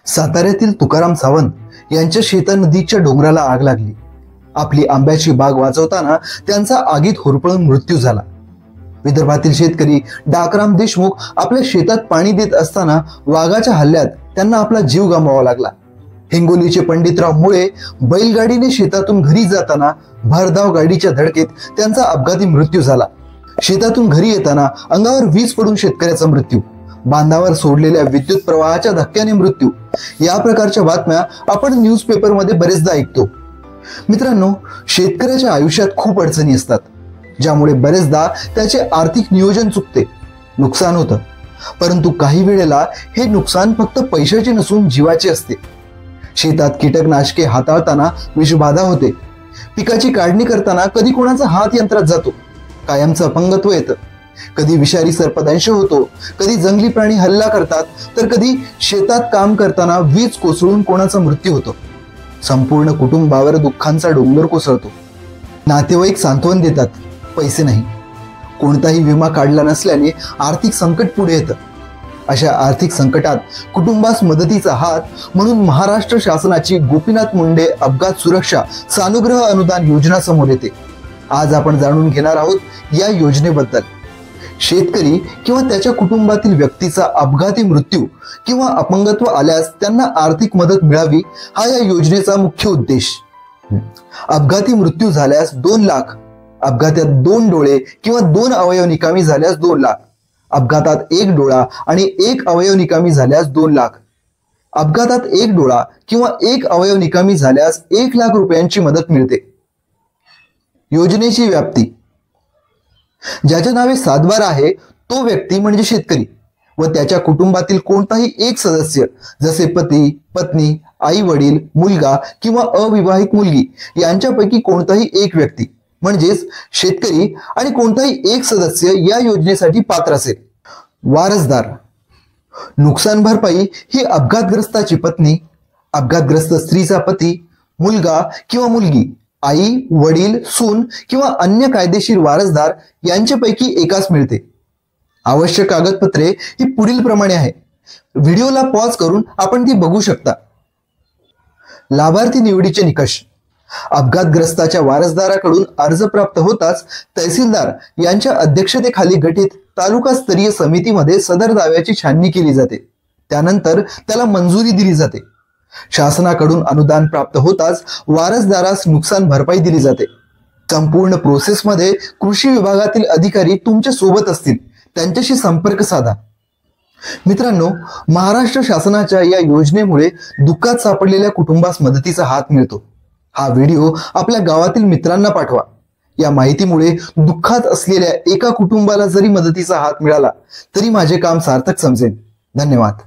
साताऱ्यातील तुकाराम सावंत यांच्या शेता नदीच्या डोंगराला आग लागली। आपली आंब्याची बाग वाचवताना त्यांचा आगीत होरपळून मृत्यू झाला। विदर्भातील शेतकरी डाकराम देशमुख आपल्या शेतात पाणी देत असताना वाघाच्या हल्ल्यात त्यांना आपला जीव गमवावा लागला। हिंगोलीचे पंडितराव मुळे बैलगाडीने शेतातून घरी जाताना भरधाव गाडीच्या धडकेत त्यांचा अपघाती मृत्यू झाला। शेतातून घरी येताना अंगावर वीज पडून शेतकऱ्याचा मृत्यू, बांधावर सोडलेल्या विद्युत प्रवाहाच्या धक्क्याने मृत्यू। या प्रकारच्या बातम्या आपण न्यूजपेपरमध्ये बरेचदा ऐकतो। मित्रांनो, शेतकऱ्याच्या आयुष्यात खूप अडचणी असतात, ज्यामुळे बरेचदा त्याचे आर्थिक नियोजन चुकते, नुकसान होतं। परंतु काही वेळेला हे नुकसान फक्त पैशाचे नसून जीवाचे असते। शेतात कीटकनाशके हाताळताना विषबाधा होते, पिकाची काढणी करताना कधी कोणाचा हात यंत्रात जातो, कायमचं अपंगत्व येतं, कधी विषारी सर्पदंश होतो, कधी जंगली प्राणी हल्ला करतात, तर कधी शेतात काम करताना वीज कोसळून कोणाचा मृत्यू होतो। संपूर्ण कुटुंबावर दुःखांचा डोंगर कोसळतो। नातेवाईक सांत्वन देतात, पैसे नाही। कोणताही विमा काढला नसल्याने आर्थिक संकट पुढे येतं। अशा आर्थिक संकटात कुटुंबास मदतीचा हात म्हणून महाराष्ट्र शासनाची गोपीनाथ मुंडे अपघात सुरक्षा सानुग्रह अनुदान योजना समोर येते। आज आपण जाणून घेणार आहोत या योजनेबद्दल। शेतकरी किंवा त्याच्या कुटुंबातील व्यक्तीचा अपघाती मृत्यू किंवा अपंगत्व आल्यास त्यांना आर्थिक मदत मिळावी, हा या योजनेचा मुख्य उद्देश। अपघाती मृत्यू झाल्यास 2 लाख, अपघातात 2 डोळे किंवा 2 अवयव निकामी झाल्यास 2 लाख, अपघातात 1 डोळा आणि 1 अवयव निकामी झाल्यास 2 लाख, अपघातात 1 डोळा किंवा 1 अवयव निकामी झाल्यास 1 लाख रुपयांची मदत मिळते। योजनेची व्याप्ती: ज्याच्या नावे सातबार आहे तो व्यक्ती म्हणजे शेतकरी व त्याच्या कुटुंबातील कोणताही एक सदस्य, जसे पती, पत्नी, आई वडील, मुलगा किंवा अविवाहित मुलगी यांच्यापैकी कोणताही एक व्यक्ती म्हणजेच शेतकरी आणि कोणताही एक सदस्य या योजनेसाठी पात्र असेल। वारसदार: नुकसान भरपाई ही अपघातग्रस्ताची पत्नी, अपघातग्रस्त स्त्रीचा पती, मुलगा किंवा मुलगी, आई, वडील, सून किंवा अन्य कायदेशीर वारसदार यांच्यापैकी एकास मिळते। आवश्यक कागदपत्रे ही पुढील प्रमाणे आहे। व्हिडिओला पॉज करून आपण ती बघू शकता। लाभार्थी निवडीचे निकष: अपघातग्रस्ताच्या वारसदाराकडून अर्ज प्राप्त होताच तहसीलदार यांच्या अध्यक्षतेखाली गठीत तालुकास्तरीय समितीमध्ये सदर दाव्याची छाननी केली जाते। त्यानंतर त्याला मंजुरी दिली जाते। शासनाकडून अनुदान प्राप्त होताच वारसदारास नुकसान भरपाई दिली जाते। संपूर्ण प्रोसेसमध्ये कृषी विभागातील अधिकारी तुमच्या सोबत असतील, त्यांच्याशी संपर्क साधा। मित्रांनो, महाराष्ट्र शासनाच्या या योजनेमुळे दुःखात सापडलेल्या कुटुंबास मदतीचा हात मिळतो। हा व्हिडिओ आपल्या गावातील मित्रांना पाठवा। या माहितीमुळे दुःखात असलेल्या एका कुटुंबाला जरी मदतीचा हात मिळाला तरी माझे काम सार्थक समजेल। धन्यवाद।